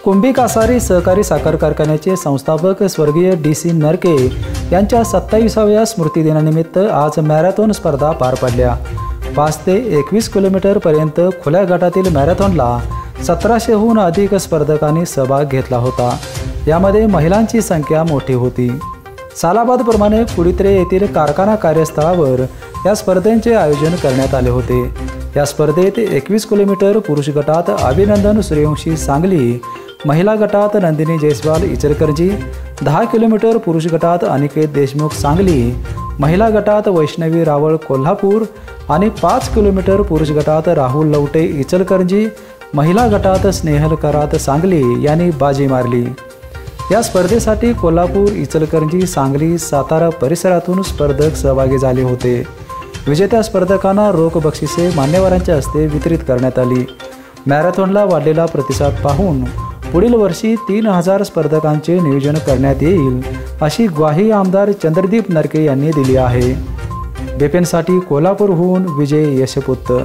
कुंभी कासारी सहकारी साखर कारखान्याचे संस्थापक स्वर्गीय DC नरके यांच्या 27व्या स्मृतिदिनानिमित्त आज मॅरेथॉन स्पर्धा पार पडल्या। 5 ते 21 किलोमीटर पर्यंत खुल्या गटातील मॅरेथॉनला 1700हून अधिक स्पर्धकांनी सहभाग घेतला होता। यामध्ये महिलांची संख्या मोठी होती। सालाबादप्रमाणे कुडित्रे येथील कारखाना कार्यस्थळावर या स्पर्धेचे आयोजन करण्यात आले होते। या स्पर्धेत 21 किलोमीटर पुरुष गटात अभिनंदन सूर्यवंशी सांगली, महिला गटात नंदिनी जयस्वाल इचलकरंजी, 10 किलोमीटर पुरुष गटात अनिकेत देशमुख सांगली, महिला गटात वैष्णवी रावळ कोल्हापूर आणि 5 किलोमीटर पुरुष गटात राहुल लवटे इचलकरंजी, महिला गटात स्नेहल करात सांगली यांनी बाजी मारली। या स्पर्धेसाठी कोल्हापूर, इचलकरंजी, सांगली, सातारा परिसरातून स्पर्धक सहभागी झाले होते। विजेत्या स्पर्धकांना रोख बक्षिसे मान्यवरांच्या हस्ते वितरित करण्यात आली। मॅरेथॉनला वाढलेला प्रतिसाद पाहून पुढील वर्षी 3000 स्पर्धकांचे नियोजन करण्यात येईल अशी ग्वाही आमदार चंद्रदीप नरके यांनी दिली आहे। बेपेनसाठी कोल्हापूरहून विजय यशपुत्र।